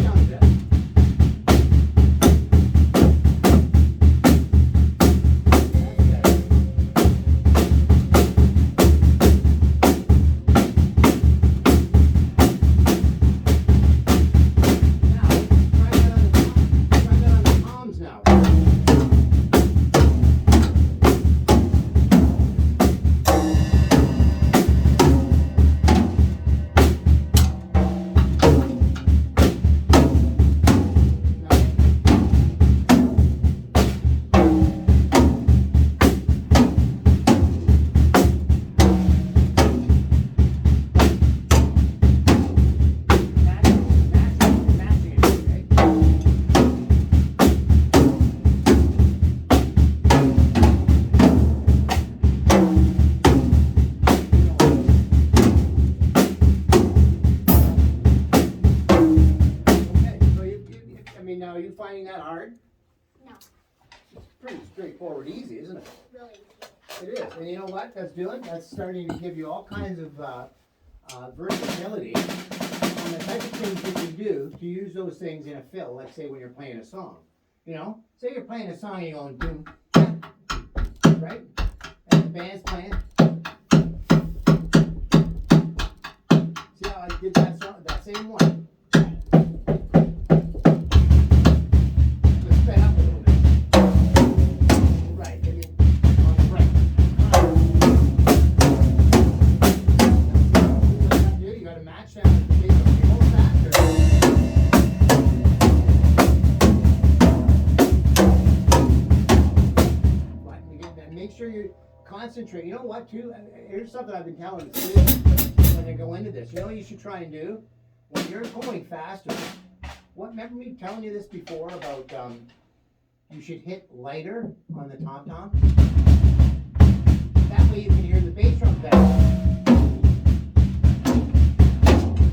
down a bit. Now, are you finding that hard? No. It's pretty straightforward, easy, isn't it? Really easy. It is, and you know what that's doing? That's starting to give you all kinds of versatility on the type of things you can do to use those things in a fill, like say when you're playing a song. You know, say you're playing a song and you're going doom, right? And the band's playing. See how I did that song, that same one? Concentrate. You know what, too? Here's something I've been telling the students when they go into this. You know what you should try and do? When you're going faster, remember me telling you this before about you should hit lighter on the tom-tom? That way you can hear the bass drum better.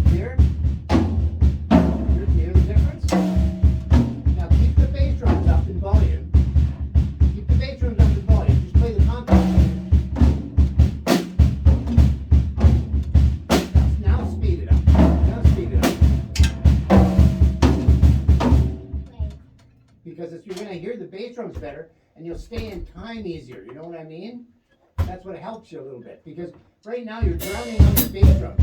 Hear? You hear the difference? Now keep the bass drums up in volume. Keep the bass drums up in volume. Just play the tom-tom. Because you're going to hear the bass drums better and you'll stay in time easier. You know what I mean? That's what helps you a little bit. Because right now you're drowning out the bass drums.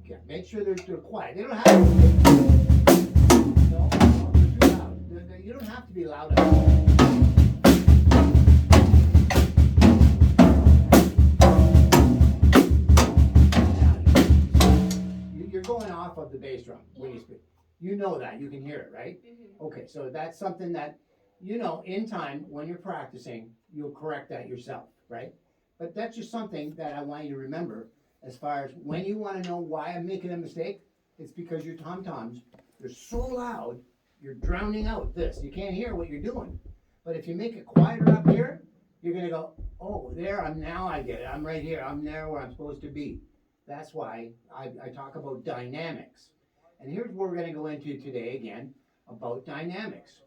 Yeah, make sure they're quiet. They don't have to be. No, they're too loud. You don't have to be loud enough. Going off of the bass drum when you speak. You know that. You can hear it, right? Mm-hmm. Okay, so that's something that, you know, in time, when you're practicing, you'll correct that yourself, right? But that's just something that I want you to remember as far as when you want to know why I'm making a mistake, it's because your tom-toms, they're so loud, you're drowning out this. You can't hear what you're doing. But if you make it quieter up here, you're going to go, oh, there, now I get it. I'm right here. I'm there where I'm supposed to be. That's why I talk about dynamics. And here's what we're going to go into today again, about dynamics.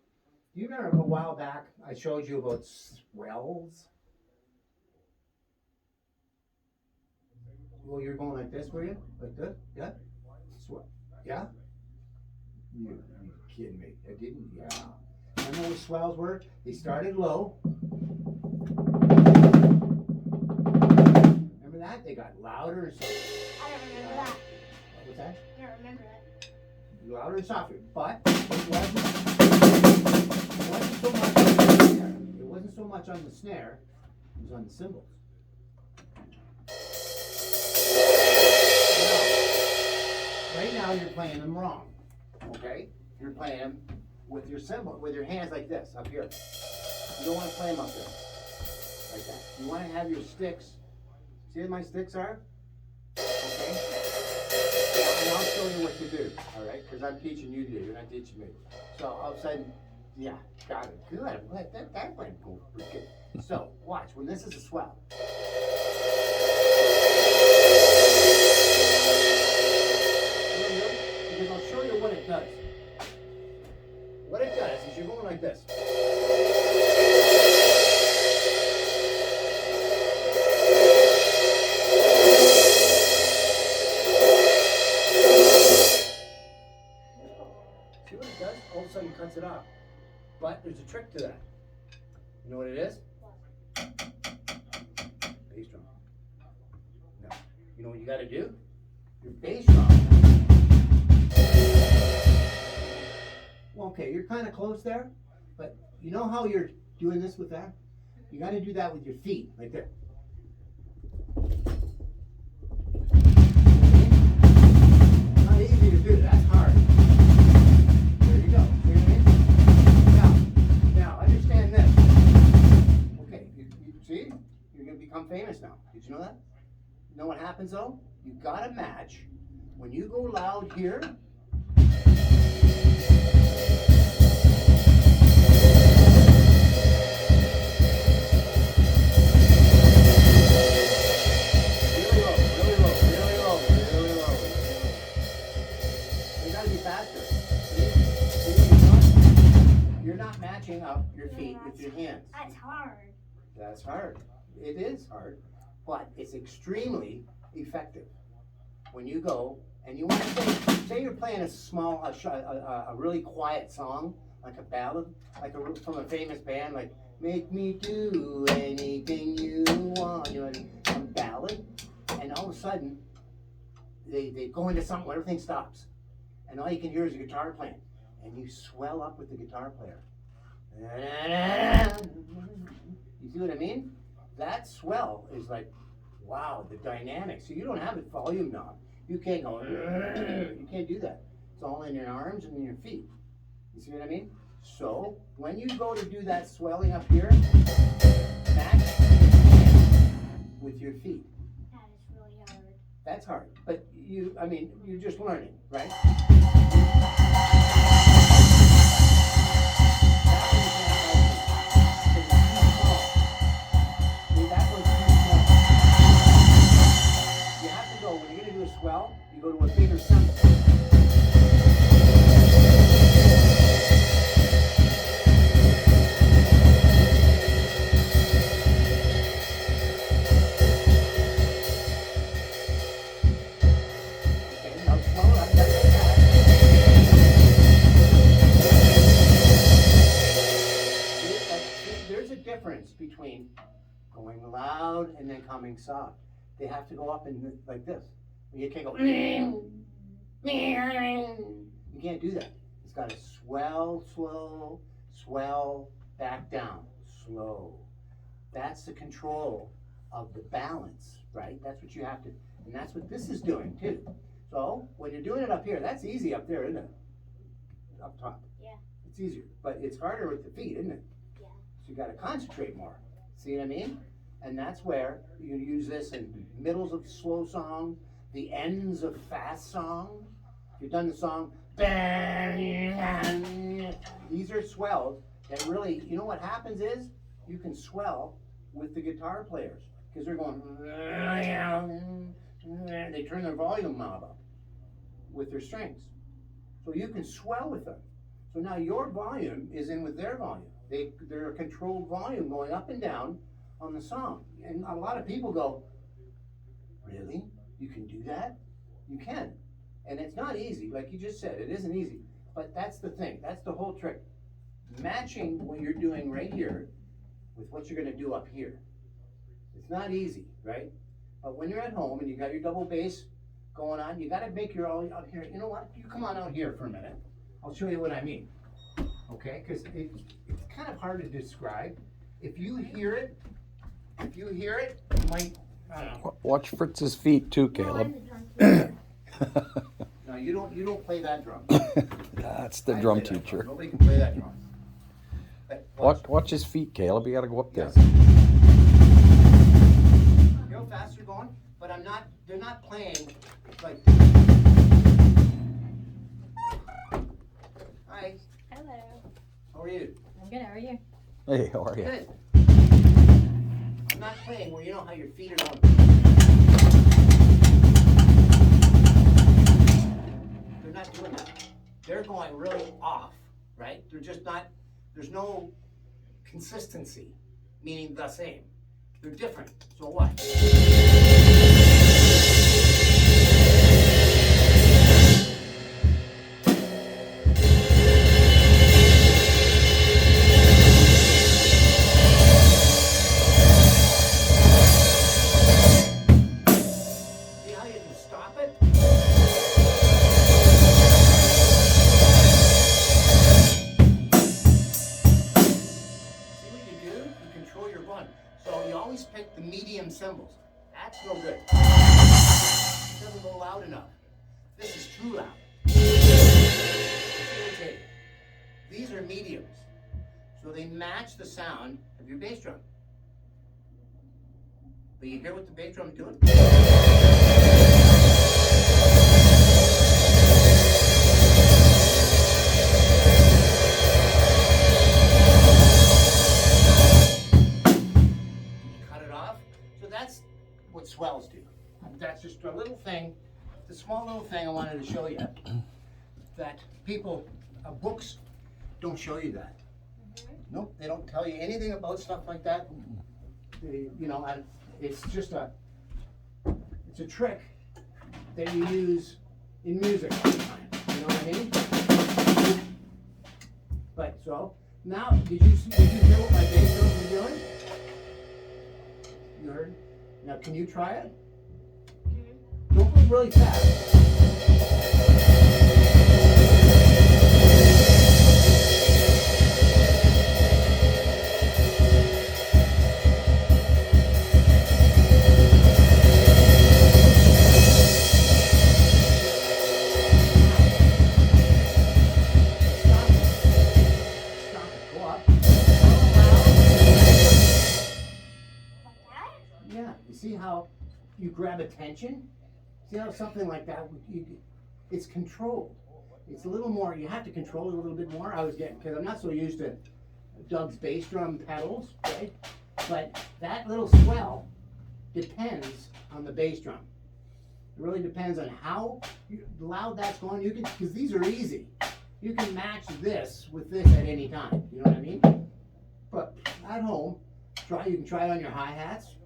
Do you remember a while back I showed you about swells? Well, you're going like this, were you? Like this? Yeah? Swell. Yeah? You're kidding me. I didn't? Yeah. Remember what swells were? They started low. That they got louder and softer. I don't remember that. What was that? I don't remember that. Louder and softer, but it wasn't so much on the snare. It wasn't so much on the snare. It was on the cymbals. Now, right now you're playing them wrong. Okay? You're playing them with your cymbal, with your hands like this up here. You don't want to play them up there like that. You want to have your sticks. See what my sticks are? Okay? Yeah, and I'll show you what to do, all right? Because I'm teaching you to do. You're not teaching me. So all of a sudden, yeah, got it. Good. That went pretty good. So watch. When this is a swell. Because I'll show you what it does. What it does is you're going like this. bounce it off. But there's a trick to that. You know what it is? Bass drum. No. You know what you gotta do? Your bass drum. Well, okay, you're kind of close there, but you know how you're doing this with that? You gotta do that with your feet, like that. Not easy to do, that's hard. There you go. See what I mean? Now understand this. Okay, you see? You're gonna become famous now. Did you know that? You know what happens though? You gotta match. When you go loud here, up your feet with your hands. That's hard. That's hard. It is hard, but it's extremely effective. When you go and you want to say you're playing a really quiet song, like a ballad, like from a famous band, like "Make Me Do Anything You Want," you know, some ballad, and all of a sudden they go into something where everything stops, and all you can hear is a guitar playing, and you swell up with the guitar player. You see what I mean? That swell is like, wow, the dynamics. So you don't have a volume knob. You can't go, you can't do that. It's all in your arms and in your feet. You see what I mean? So when you go to do that swelling up here, match with your feet. That is really hard. That's hard. But you're just learning, right? Swell, you go to a bigger symbol. Okay, now slow up, there's a difference between going loud and then coming soft. They have to go up and like this. You can't go, you can't do that. It's got to swell, slow, swell, back down, slow. That's the control of the balance, right? That's what you have to, and that's what this is doing too. So when you're doing it up here, that's easy up there, isn't it? Up top. Yeah. It's easier, but it's harder with the feet, isn't it? Yeah. So you got to concentrate more. See what I mean? And that's where you use this in middles of slow song, the ends of fast songs. If you've done the song, these are swells that really, you know what happens is, you can swell with the guitar players, because they're going, they turn their volume knob up with their strings. So you can swell with them. So now your volume is in with their volume. They're a controlled volume going up and down on the song. And a lot of people go, really? You can do that? You can. And it's not easy, like you just said, it isn't easy. But that's the thing, that's the whole trick. Matching what you're doing right here with what you're gonna do up here. It's not easy, right? But when you're at home and you got your double bass going on, you gotta make your all up here. You know what, you come on out here for a minute. I'll show you what I mean. Okay, because it's kind of hard to describe. If you hear it, you might, I don't know. Watch Fritz's feet too, Caleb. No, you don't play that drum. That's the I drum play that teacher. drum. Nobody can play that drum. But Watch his feet, Caleb. You gotta go up there. yes. You know how fast you're going? But they're not playing like. Hi, Hello. how are you? I'm good. How are you? Hey, how are you? Good. I'm not playing where you know how your feet are going. They're not doing that. They're going really off, right? They're just not, there's no consistency, meaning the same. They're different. So what? That's no good. It doesn't go loud enough. This is too loud. It's irritating. These are mediums. So they match the sound of your bass drum. But you hear what the bass drum's doing? Cut it off. So that's what swells do. That's just a little thing, the small little thing I wanted to show you. That people, books don't show you that. Nope, they don't tell you anything about stuff like that. It's just it's a trick that you use in music sometimes. You know what I mean? But so now, did you hear what my bass drum was doing? You heard? Now, can you try it? Don't go really fast. See how you grab attention? See how something like that, it's controlled. It's a little more, you have to control it a little bit more. I was getting, because I'm not so used to Doug's bass drum pedals, right? But that little swell depends on the bass drum. It really depends on how loud that's going. You can, because these are easy. You can match this with this at any time. You know what I mean? But at home, you can try it on your hi-hats.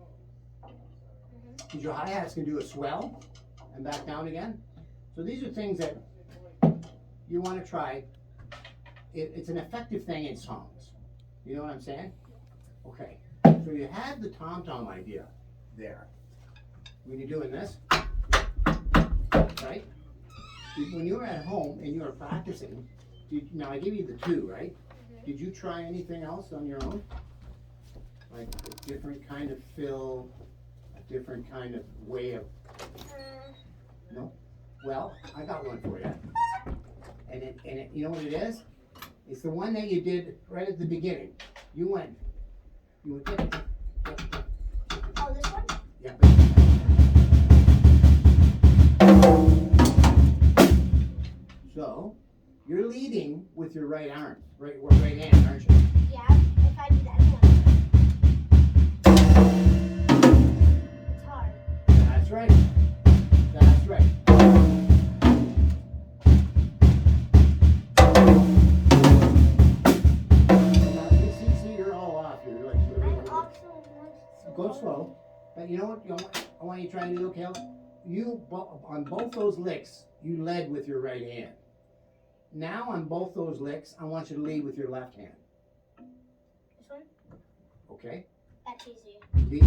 Because your hi-hats can do a swell and back down again. So these are things that you want to try. It's an effective thing in songs. You know what I'm saying? Okay. So you had the tom-tom idea there. When you're doing this, right? When you were at home and you were practicing, now I gave you the two, right? Did you try anything else on your own? Like a different kind of fill, different kind of way of, no? Well, I got one for you. And it, you know what it is? It's the one that you did right at the beginning. You went, Oh, this one? yeah. So, you're leading with your right arm, right hand, aren't you? Yeah, if I do that one. It's hard. That's right. That's right. Now, see, you're all off. You're like, I'm also go slow. But you know what? I want you to try to do, Caleb. On both those licks, you led with your right hand. Now on both those licks, I want you to lead with your left hand. This one? Okay? That's easy. Lead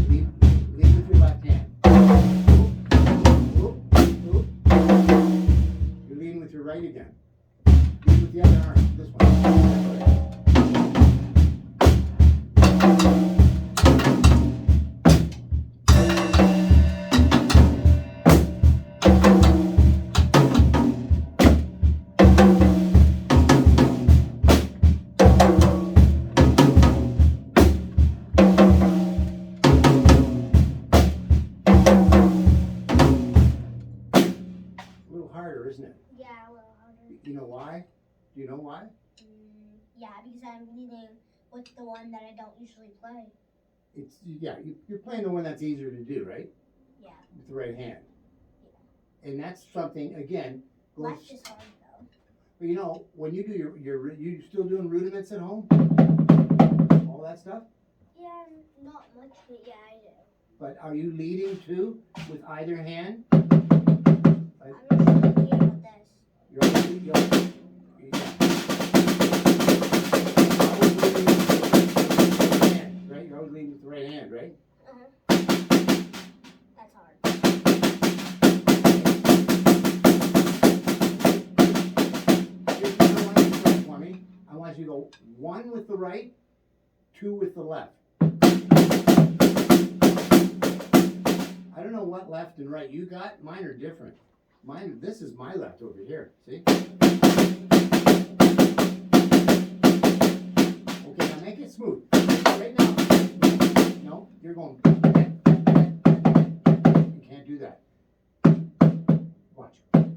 with your left hand. Oop, oop, oop. You're leading with your right again. Lead with the other arm. This one. Isn't it? Yeah, a little harder. You know why? Do you know why? Yeah, because I'm leading with the one that I don't usually play. You're playing the one that's easier to do, right? Yeah. With the right hand. Yeah. And that's something, again, Left is hard though. But you know, when you do you still doing rudiments at home? All that stuff? Yeah, not much, but yeah, I do. But are you leading too with either hand? I'm usually leading with this. You're always leading with the right hand, right? You're always leading with the right hand, right? That's hard. Here's what I want you to try for me. I want you to go 1 with the right, 2 with the left. I don't what left and right you got? Mine are different. This is my left over here. See? Okay, now make it smooth. Right now. No, you're going. You can't do that. Watch. 1,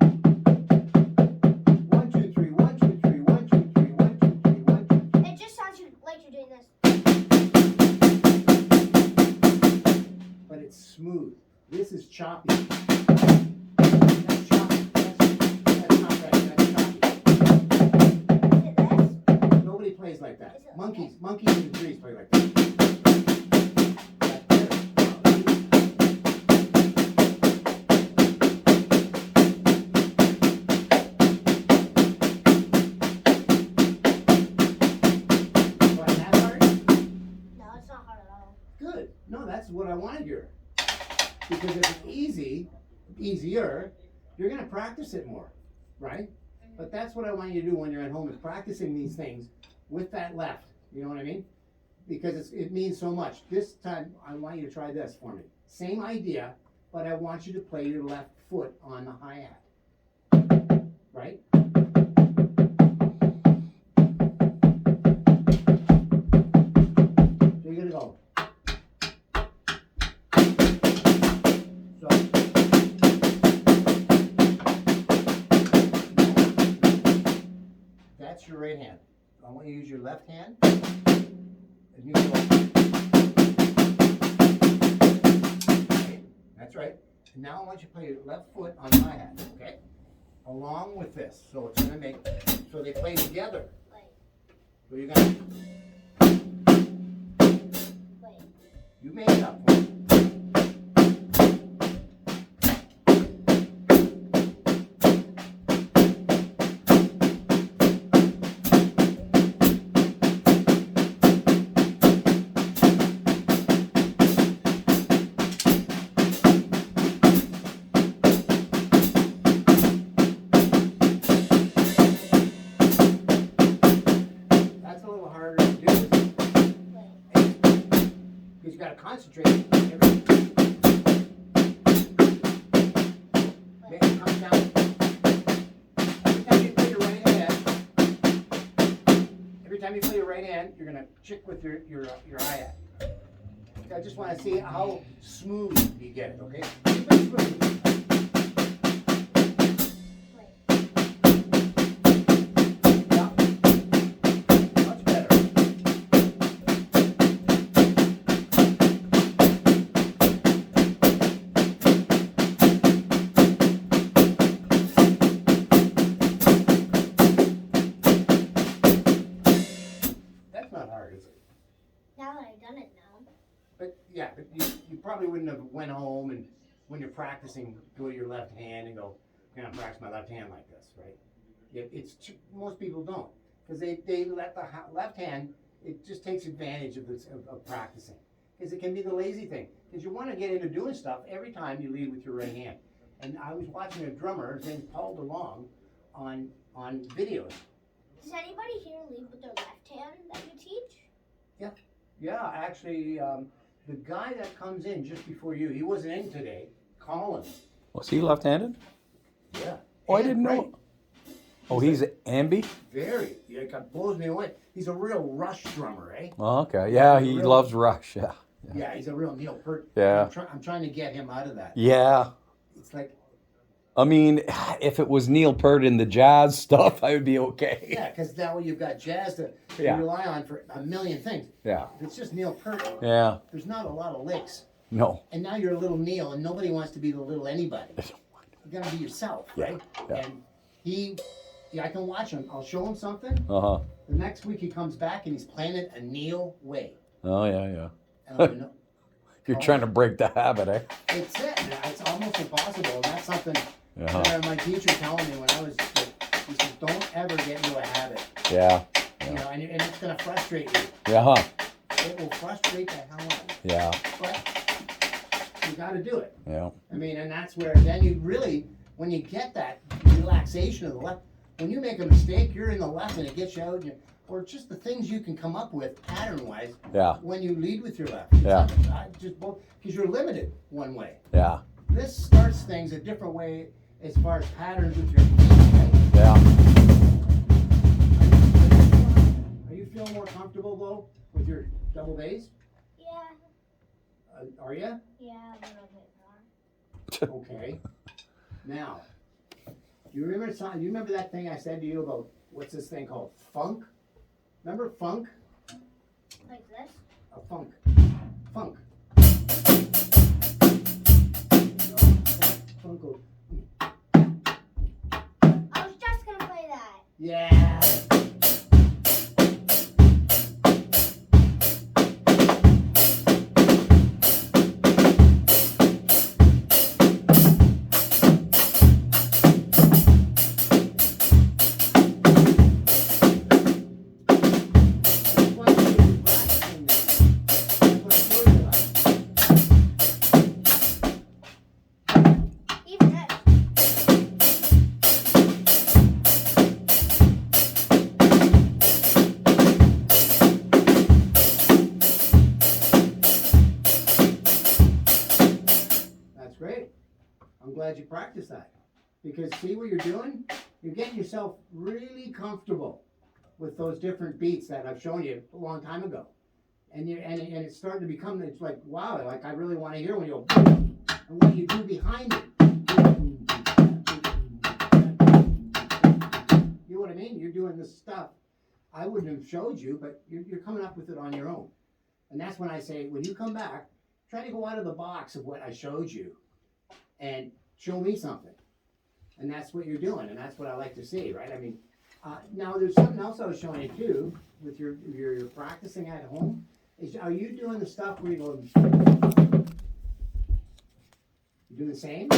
2, 3, 1, 2, 3, 1, 2, 3, 1, 2, 3, 1, 2, 3. It just sounds like you're doing this. But it's smooth. This is choppy. That's choppy. That's not right. That's choppy. Is it this? Nobody plays like that. Is it Monkeys in the trees play like that. That's better. Why, that hard? No, it's not hard at all. Good. No, that's what I want to hear. Because if it's easier, you're going to practice it more, right? But that's what I want you to do when you're at home is practicing these things with that left. You know what I mean? Because it means so much. This time, I want you to try this for me. Same idea, but I want you to play your left foot on the hi-hat. Right? So you're going to go. So. That's your right hand. I want you to use your left hand. And you go. Okay, that's right. And now I want you to play your left foot on my hat, okay? Along with this. So it's gonna make, so they play together. Wait, So you're gonna, wait. you make it up for me. That's a little harder to do. Because you gotta concentrate. Make it come down. Every time you play your right hand, you're gonna chick with your hi-hat. I just want to see how smooth you get it. Okay. Keep it smooth. Yeah. Much better. That's not hard, is it? Now that I've done it now. But yeah, but you probably wouldn't have went home and when you're practicing, go to your left hand and go, I'm gonna practice my left hand like this, right? Most people don't, because they let the left hand. It just takes advantage of this of practicing, because it can be the lazy thing. Because you want to get into doing stuff every time you lead with your right hand. And I was watching a drummer, his name's Paul DeLong, on videos. Does anybody here lead with their left hand that you teach? Yeah, actually, the guy that comes in just before you, he wasn't in today. Colin. Was he left-handed? Yeah. Oh, I And didn't great. know. Oh, he's ambi? Very. Yeah, it blows me away. He's a real Rush drummer, eh? Oh, okay. Yeah, he Really? loves Rush. Yeah. Yeah, he's a real Neil Peart. Yeah. I'm trying to get him out of that. Yeah. It's like, I mean, if it was Neil Peart in the jazz stuff, I would be okay. yeah, because now you've got jazz to Yeah. rely on for a million things. Yeah. If it's just Neil Peart, Yeah. there's not a lot of licks. No. And now you're a little Neil, and nobody wants to be the little anybody. You gotta be yourself, right? Yeah. And I can watch him. I'll show him something. Uh-huh. The next week he comes back and he's playing it a Neil way. Oh, yeah, yeah. And I'm like, You're trying to break the habit, eh? it's it. It's almost impossible. And that's something Uh-huh. that my teacher telling me when I was, he said, don't ever get into a habit. Yeah. You know, and it's gonna frustrate you. Yeah, huh? It will frustrate the hell out of you. Yeah. But you gotta do it. Yeah. I mean, and that's where then you really, when you get that relaxation of the left, when you make a mistake, you're in the left and it gets you out, and or just the things you can come up with pattern-wise Yeah. when you lead with your left. Yeah. Just both, because you're limited one way. Yeah. this starts things a different way as far as patterns with your feet, right? Yeah. Are you feeling more comfortable though with your double bass? Yeah. Are you? Yeah, a little bit more. Okay. Now, do you remember that thing I said to you about what's this thing called? Funk? Remember funk? Like this? A funk. Funk. No, funk. I was just gonna play that. Yeah. Even this. That's great. I'm glad you practiced that. Because see what you're doing? You're getting yourself really comfortable with those different beats that I've shown you a long time ago. And it's starting to become, it's like, wow, like I really want to hear when you go, and what you do behind it. You know what I mean? You're doing this stuff I wouldn't have showed you, but you're coming up with it on your own. And that's when I say, when you come back, try to go out of the box of what I showed you and show me something. And that's what you're doing, and that's what I like to see, right? I mean, now there's something else I was showing you too, with your practicing at home. Are you doing the stuff where you go, you do the same?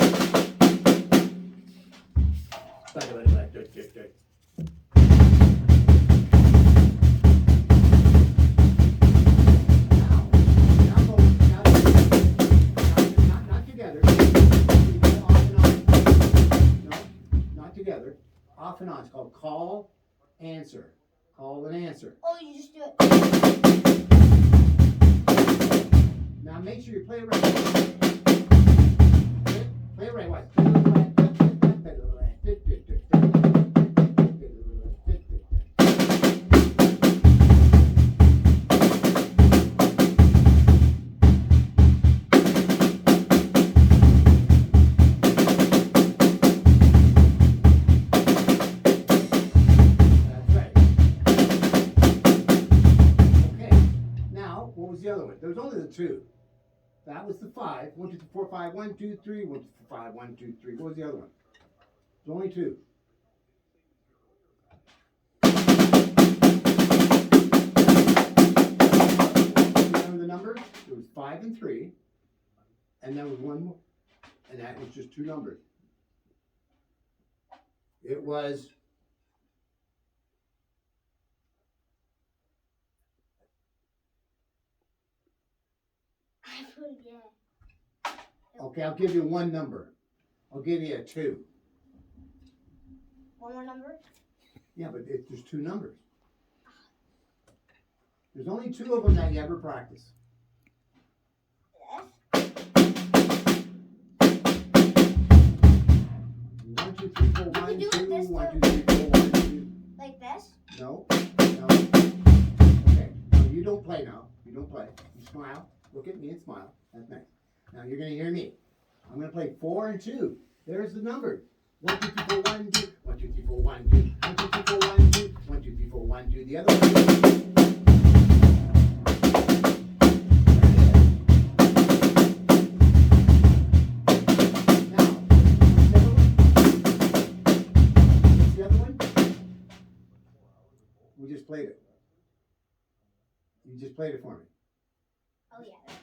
Not together. No, not together. Off and on. It's called call, answer. Call and answer. Oh, you just do it. Now make sure you play it right. Play it right. What? That's right. Okay. Now, what was the other one? There was only the two. That was the 5. 1, 2, 3, 4, 5. 1, 2, 3. 1, 2, 5. 1, 2, 3. What was the other one? There's only 2. Remember the numbers? It was 5 and 3, and there was one more, and that was just 2 numbers. It was I forget. okay. I'll give you one number. I'll give you a 2. One more number? Yeah, but there's 2 numbers. There's only 2 of them that you ever practice. This? 1, 2, 3, 4, 1, can do 2, it this 1, too. 2, 3, 4, 1, 2. Like this? No, no. Okay, no, you don't play now. You don't play. You smile. Look at me and smile. That's nice. Now you're gonna hear me. I'm gonna play 4 and 2. There's the number. 1, 2, 3, 4, 1, 2. 1, 2, 3, 4, 1, 2. 1, 2, 3, 4, 1, 2. 1, 2, 3, 4, 1, 2. The other one. We just played it. You just played it for me. Oh, yeah, this.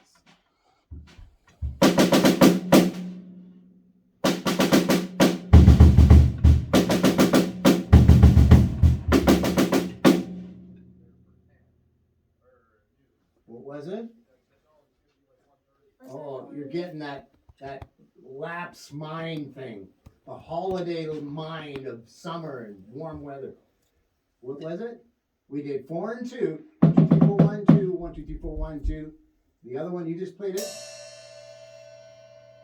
What was it? Oh, you're getting that lapse mind thing. The holiday mind of summer and warm weather. What was it? We did 4 and 2. 1, 2, 3, 4, 1, 2. 1, 2, 3, 4, 1, 2. The other one, you just played it?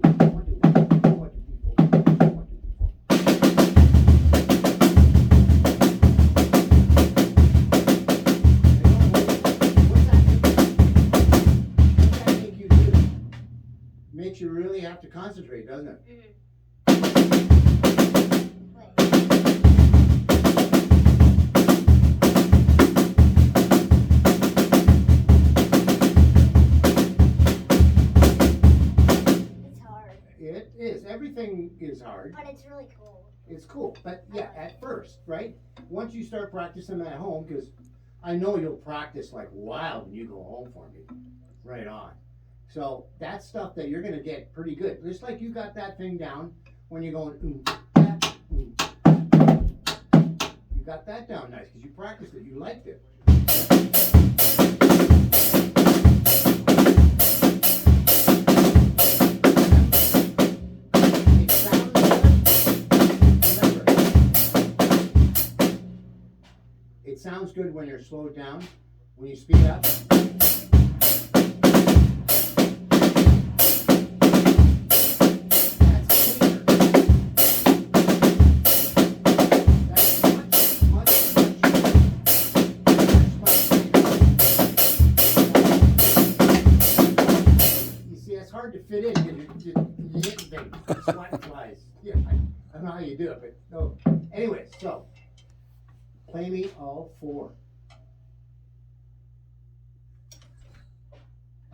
2, 1, 2, 1, 2, 1, 2, 3, 4, 1, 2, 3, 4, 1, 2, 3, 4. What's that make you do? Makes you really have to concentrate, doesn't it? It's hard, It is. Everything is hard. but it's really cool. It's cool. But yeah, at first, right? Once you start practicing at home, because I know you'll practice like wild when you go home for me. Right on. So that's stuff that you're going to get pretty good. Just like you got that thing down when you're going, you got that down nice because you practiced it. You liked it. It sounds good. Remember, it sounds good when you're slowed down. When you speed up, that's cleaner. That's much cleaner. You see, it's hard to fit in because you hit things, sweat flies. Yeah, I don't know how you do it, but no. Anyways, so play me all 4.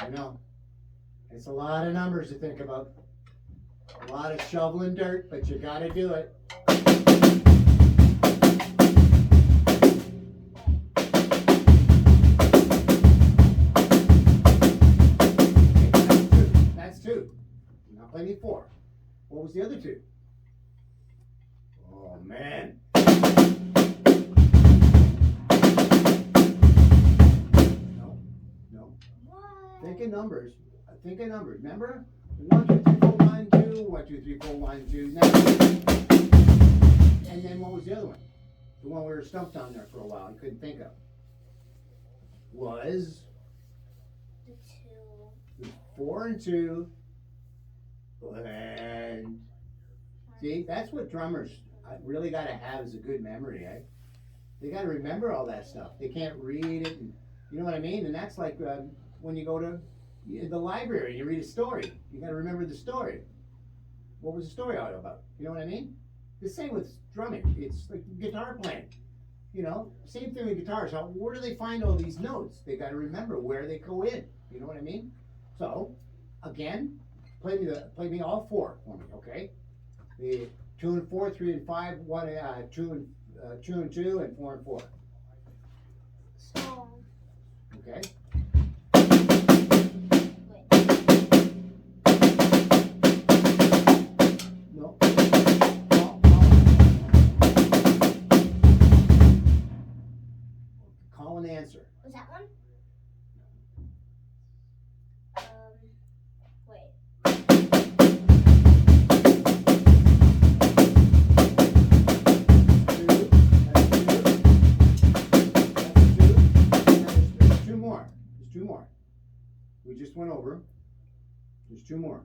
I know. It's a lot of numbers to think about. A lot of shoveling dirt, but you gotta do it. Okay, that's 2. Now play me 4. What was the other 2? Oh man. No. What? Think of numbers. Think of numbers. Remember? 1, 2, 3, 4, 1, 2. 1, 2, 3, 4, 1, 2. Now. And then what was the other one? The one we were stumped on there for a while and couldn't think of. Was The 2. 4 and 2. And see, that's what drummers really got to have is a good memory, eh? They got to remember all that stuff. They can't read it, and, you know what I mean? And that's like when you go to the library and you read a story. You got to remember the story. What was the story all about? You know what I mean? The same with drumming. It's like guitar playing. You know, same thing with guitars. How, where do they find all these notes? They got to remember where they go in. You know what I mean? So, again, play me all 4 for me, okay? The 2 and 4, 3 and 5, 1, 2 and 2, and 4 and 4. So, Okay. wait. No. two more. We just went over. There's two more.